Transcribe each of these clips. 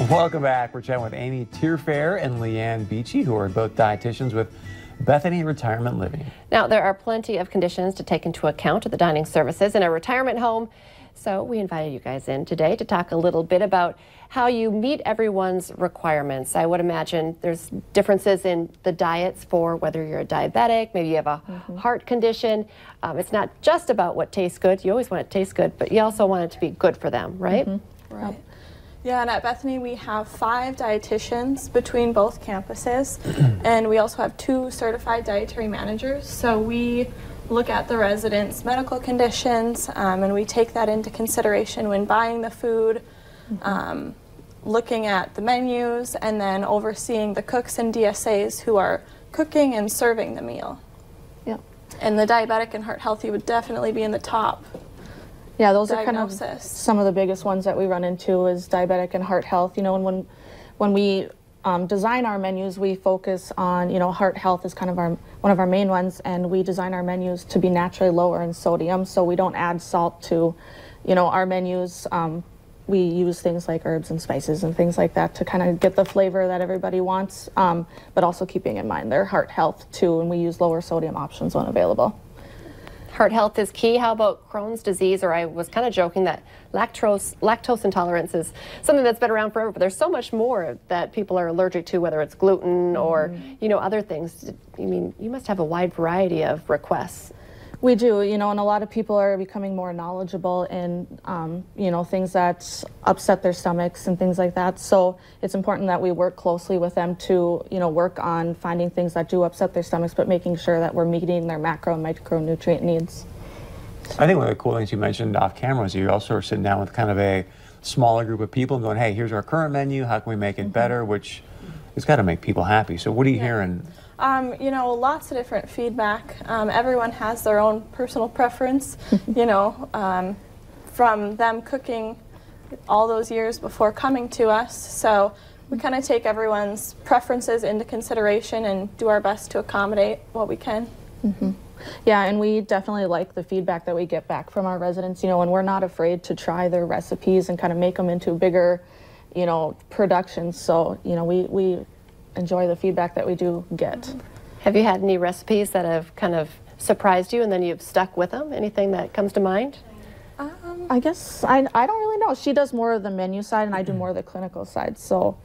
Welcome back. We're chatting with Amy Tierfair and Leanne Beachy, who are both dietitians with Bethany Retirement Living. Now, there are plenty of conditions to take into account at the dining services in a retirement home. So we invited you guys in today to talk a little bit about how you meet everyone's requirements. I would imagine there's differences in the diets for whether you're a diabetic, maybe you have a heart condition. It's not just about what tastes good. You always want it to taste good, but you also want it to be good for them, right? Right. Yeah, and at Bethany we have 5 dietitians between both campuses, and we also have 2 certified dietary managers. So we look at the residents' medical conditions, and we take that into consideration when buying the food, looking at the menus, and then overseeing the cooks and DSAs who are cooking and serving the meal. Yeah. And the diabetic and heart healthy would definitely be in the top. Yeah, those are kind of some of the biggest ones that we run into is diabetic and heart health. You know, and when we design our menus, we focus on, you know, heart health is kind of one of our main ones, and we design our menus to be naturally lower in sodium, so we don't add salt to, you know, our menus. We use things like herbs and spices and things like that to kind of get the flavor that everybody wants, but also keeping in mind their heart health too, and we use lower sodium options when available. Heart health is key. How about Crohn's disease? Or I was kind of joking that lactose intolerance is something that's been around forever, but there's so much more that people are allergic to, whether it's gluten or, you know, other things. I mean, you must have a wide variety of requests. We do, you know, and a lot of people are becoming more knowledgeable in, you know, things that upset their stomachs and things like that. So it's important that we work closely with them to, you know, work on finding things that do upset their stomachs, but making sure that we're meeting their macro and micronutrient needs. I think one of the cool things you mentioned off camera is you also are sitting down with kind of a smaller group of people and going, hey, here's our current menu, how can we make it better, which has got to make people happy. So what are you hearing? You know, lots of different feedback. Everyone has their own personal preference, you know, from them cooking all those years before coming to us. So we kind of take everyone's preferences into consideration and do our best to accommodate what we can. Yeah, and we definitely like the feedback that we get back from our residents, you know, and we're not afraid to try their recipes and kind of make them into bigger, you know, productions. So, you know, we enjoy the feedback that we do get. Have you had any recipes that have kind of surprised you and then you've stuck with them? Anything that comes to mind? I guess I don't really know. She does more of the menu side and I do more of the clinical side, so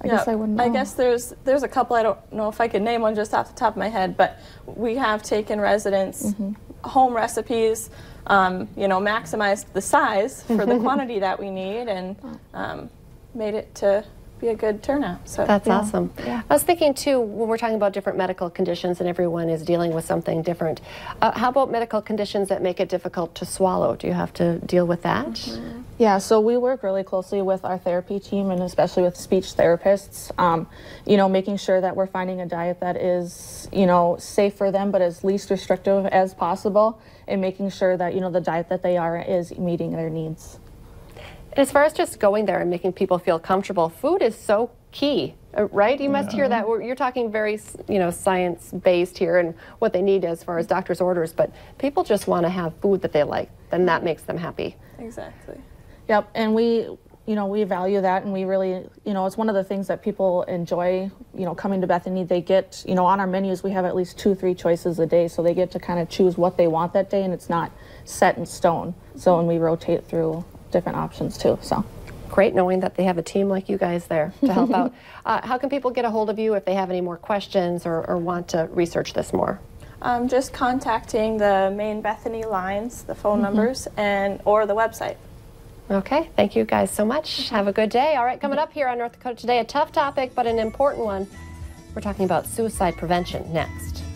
I guess I wouldn't know. I guess there's a couple. I don't know if I could name one just off the top of my head, but we have taken residents' home recipes, you know, maximized the size for the quantity that we need, and made it to be a good turnout. So that's awesome. I was thinking too, when we're talking about different medical conditions and everyone is dealing with something different, how about medical conditions that make it difficult to swallow? Do you have to deal with that? Yeah, so we work really closely with our therapy team and especially with speech therapists, you know, making sure that we're finding a diet that is, you know, safe for them but as least restrictive as possible, and making sure that, you know, the diet that they are is meeting their needs. As far as just going there and making people feel comfortable, food is so key, right? You must hear that. You're talking very, you know, science-based here and what they need as far as doctor's orders, but people just want to have food that they like, then that makes them happy. Exactly. Yep, and we, you know, we value that, and we really, you know, it's one of the things that people enjoy, you know, coming to Bethany. They get, you know, on our menus we have at least 2-3 choices a day, so they get to kind of choose what they want that day, and it's not set in stone. So, and we rotate through different options too. So great knowing that they have a team like you guys there to help out. How can people get a hold of you if they have any more questions or want to research this more? Just contacting the main Bethany lines, the phone numbers, or the website. Okay, thank you guys so much. Have a good day. All right, coming up here on North Dakota Today, a tough topic but an important one. We're talking about suicide prevention next.